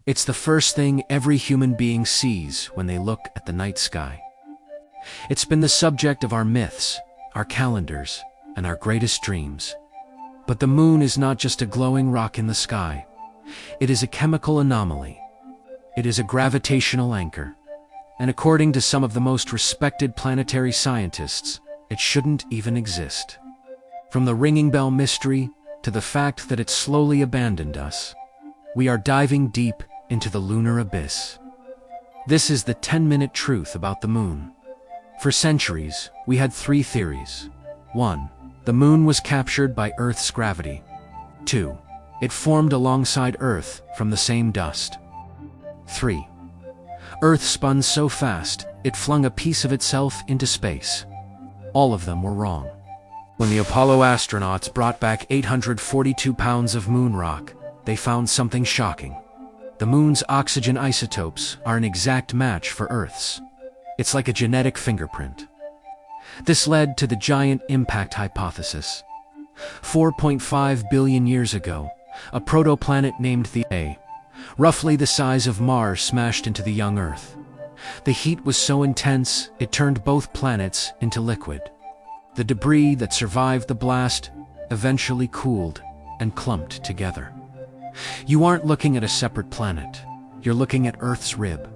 It's the first thing every human being sees when they look at the night sky. It's been the subject of our myths, our calendars, and our greatest dreams. But the moon is not just a glowing rock in the sky. It is a chemical anomaly. It is a gravitational anchor. And according to some of the most respected planetary scientists, it shouldn't even exist. From the ringing bell mystery to the fact that it slowly abandoned us, we are diving deep into the lunar abyss. This is the 10-minute truth about the moon. For centuries, we had three theories. 1. The moon was captured by Earth's gravity. 2. It formed alongside Earth from the same dust. 3. Earth spun so fast, it flung a piece of itself into space. All of them were wrong. When the Apollo astronauts brought back 842 pounds of moon rock, they found something shocking. The moon's oxygen isotopes are an exact match for Earth's. It's like a genetic fingerprint. This led to the giant impact hypothesis. 4.5 billion years ago, a protoplanet named the A, roughly the size of Mars, smashed into the young Earth. The heat was so intense, it turned both planets into liquid. The debris that survived the blast eventually cooled and clumped together. You aren't looking at a separate planet. You're looking at Earth's rib.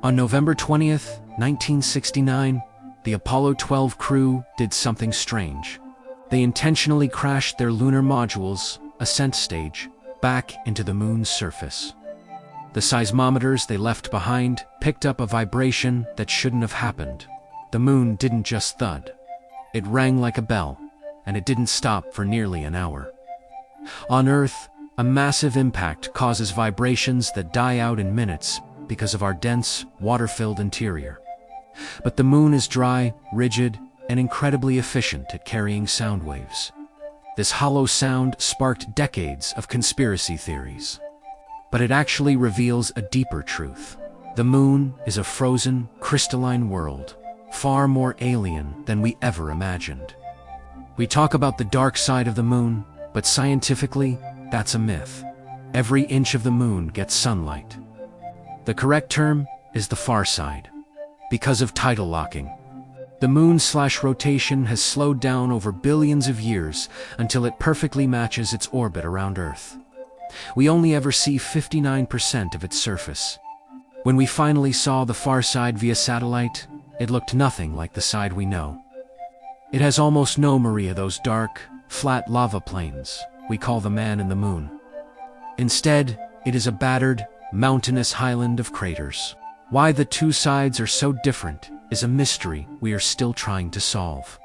On November 20th, 1969, the Apollo 12 crew did something strange. They intentionally crashed their lunar module's ascent stage back into the moon's surface. The seismometers they left behind picked up a vibration that shouldn't have happened. The moon didn't just thud. It rang like a bell, and it didn't stop for nearly an hour. On Earth, a massive impact causes vibrations that die out in minutes because of our dense, water-filled interior. But the moon is dry, rigid, and incredibly efficient at carrying sound waves. This hollow sound sparked decades of conspiracy theories. But it actually reveals a deeper truth. The moon is a frozen, crystalline world, far more alien than we ever imagined. We talk about the dark side of the moon, but scientifically, that's a myth. Every inch of the moon gets sunlight. The correct term is the far side, because of tidal locking. The moon's rotation has slowed down over billions of years until it perfectly matches its orbit around Earth. We only ever see 59% of its surface. When we finally saw the far side via satellite, it looked nothing like the side we know. It has almost no Maria, those dark, flat lava plains we call the man in the moon. Instead, it is a battered, mountainous highland of craters. Why the two sides are so different is a mystery we are still trying to solve.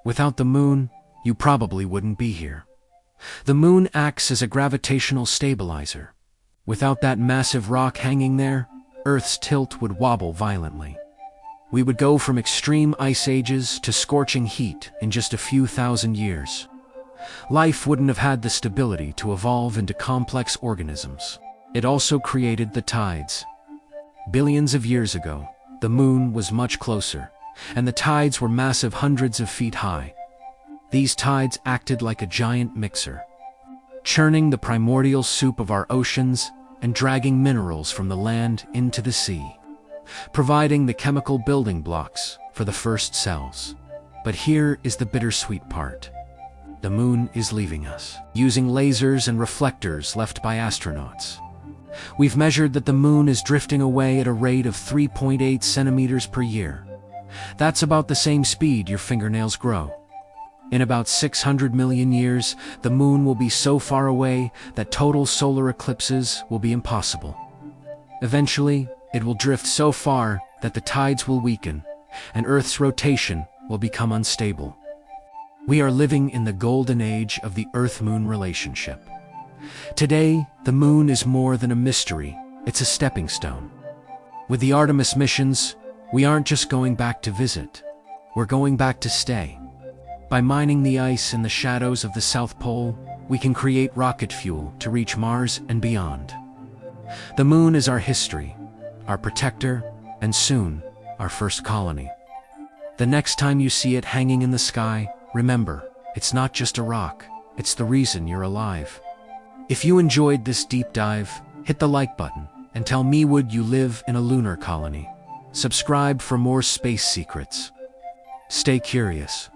Without the moon, you probably wouldn't be here. The moon acts as a gravitational stabilizer. Without that massive rock hanging there, Earth's tilt would wobble violently. We would go from extreme ice ages to scorching heat in just a few thousand years. Life wouldn't have had the stability to evolve into complex organisms. It also created the tides. Billions of years ago, the moon was much closer, and the tides were massive, hundreds of feet high. These tides acted like a giant mixer, churning the primordial soup of our oceans and dragging minerals from the land into the sea, providing the chemical building blocks for the first cells. But here is the bittersweet part. The moon is leaving us, using lasers and reflectors left by astronauts. We've measured that the moon is drifting away at a rate of 3.8 centimeters per year. That's about the same speed your fingernails grow. In about 600 million years, the moon will be so far away that total solar eclipses will be impossible. Eventually, it will drift so far that the tides will weaken, and Earth's rotation will become unstable. We are living in the golden age of the Earth-Moon relationship. Today, the moon is more than a mystery, it's a stepping stone. With the Artemis missions, we aren't just going back to visit, we're going back to stay. By mining the ice in the shadows of the South Pole, we can create rocket fuel to reach Mars and beyond. The moon is our history, our protector, and soon, our first colony. The next time you see it hanging in the sky, remember, it's not just a rock, it's the reason you're alive. If you enjoyed this deep dive, Hit the like button and tell me, would you live in a lunar colony? Subscribe for more space secrets. Stay curious.